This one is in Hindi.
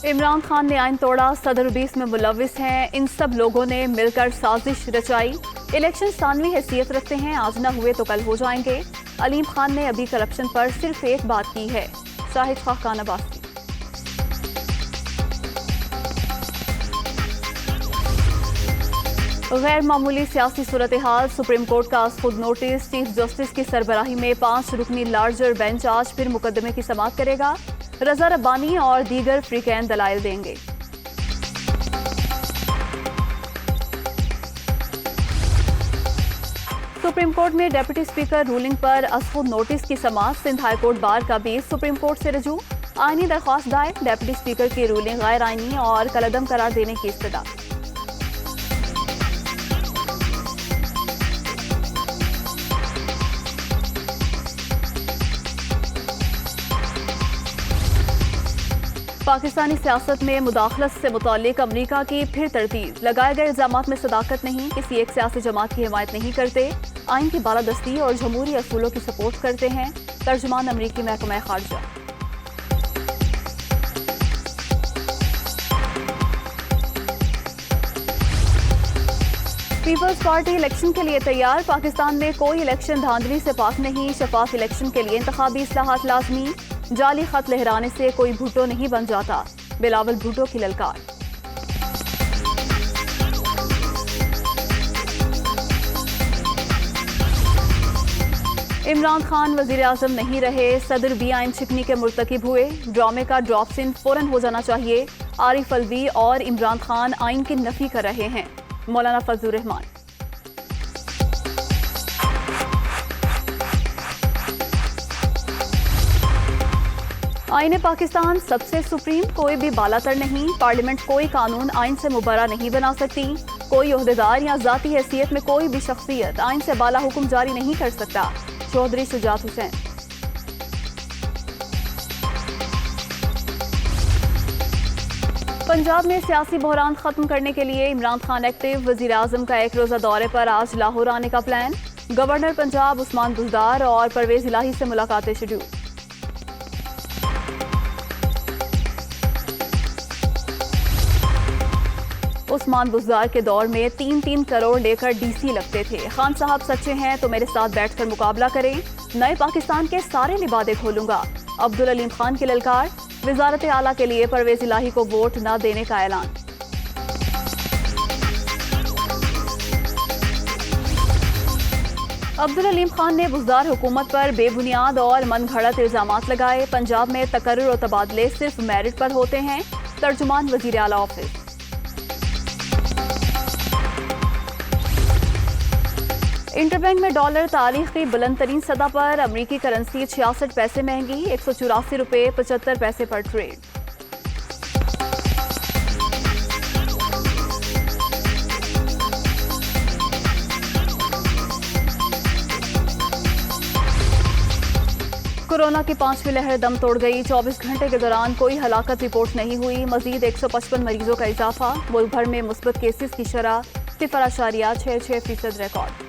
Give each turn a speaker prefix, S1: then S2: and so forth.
S1: इमरान खान ने आइन तोड़ा, सदर 20 में मुलविस हैं। इन सब लोगों ने मिलकर साजिश रचाई। इलेक्शन सानवी हैसियत रखते हैं, आज ना हुए तो कल हो जाएंगे। अलीम खान ने अभी करप्शन पर सिर्फ एक बात की है। शाहिद खान अब्बासी। गैर मामूली सियासी सूरत हाल, सुप्रीम कोर्ट का आज खुद नोटिस। चीफ जस्टिस की सरबराही में 5 रुकनी लार्जर बेंच आज फिर मुकदमे की समाअत करेगा। रजा रब्बानी और दीगर फ्रीकैन दलाइल देंगे। सुप्रीम कोर्ट में डेप्यूटी स्पीकर रूलिंग पर आज खुद नोटिस की समाअत। सिंध हाई कोर्ट बार का भी सुप्रीम कोर्ट से रजू। आईनी दरख्वास्त दायर, डेप्यूटी स्पीकर की रूलिंग गैर आईनी और कलअदम करार देने की इस्तदा। पाकिस्तानी सियासत में मुदाखलत से मुताल्लिक अमरीका की फिर तरतीब। लगाए गए इल्जामात में सदाकत नहीं, किसी एक सियासी जमात की हिमायत नहीं करते, आइन की बालादस्ती और जमहूरी असूलों की सपोर्ट करते हैं। तर्जुमान अमरीकी महकमा खारजा। पीपल्स पार्टी इलेक्शन के लिए तैयार। पाकिस्तान में कोई इलेक्शन धांधली से पाक नहीं। शफाफ इलेक्शन के लिए इंतखाबी इस्लाहात लाजमी। जाली खत लहराने से कोई भुट्टो नहीं बन जाता, बिलावल भुट्टो की ललकार। इमरान खान वजीर आजम नहीं रहे, सदर भी आइन छिकनी के मुर्तकिब हुए। ड्रामे का ड्रॉप सीन फौरन हो जाना चाहिए। आरिफ अलवी और इमरान खान आइन की नफी कर रहे हैं। मौलाना फजलुर रहमान। आईने पाकिस्तान सबसे सुप्रीम, कोई भी बालातर नहीं। पार्लियामेंट कोई कानून आइन से मुबर्रा नहीं बना सकती। कोई ओहदेदार या जाती हैसियत में कोई भी शख्सियत आइन से बाला हुक्म जारी नहीं कर सकता। चौधरी शुजात हुसैन। पंजाब में सियासी बहरान खत्म करने के लिए इमरान खान एक्टिव। वजीर आजम का एक रोजा दौरे पर आज लाहौर आने का प्लान। गवर्नर पंजाब उस्मान बुज़दार और परवेज इलाही से मुलाकातें शेड्यूल। उस्मान बुज़दार के दौर में 3-3 करोड़ लेकर डीसी लगते थे। खान साहब सच्चे हैं तो मेरे साथ बैठकर मुकाबला करें, नए पाकिस्तान के सारे लिबादे खोलूंगा। अब्दुल अलीम खान की ललकार। वजारत आला के लिए परवेज इलाही को वोट न देने का ऐलान। अब्दुल अलीम खान ने बुज़दार हुकूमत पर बेबुनियाद और मन घड़त इल्जामात लगाए। पंजाब में तकर्रुर और तबादले सिर्फ मेरिट पर होते हैं। तर्जुमान वज़ीर आला ऑफिस। इंटरबैंक में डॉलर तारीख की बुलंद तरीन सतह पर। अमरीकी करेंसी 66 पैसे महंगी, 184 रुपये 75 पैसे पर ट्रेड। कोरोना की 5वीं लहर दम तोड़ गई। 24 घंटे के दौरान कोई हलाकत रिपोर्ट नहीं हुई। मजीद 155 मरीजों का इजाफा। मुल्क भर में मुस्बत केसेस की शरह 0.66% रिकॉर्ड।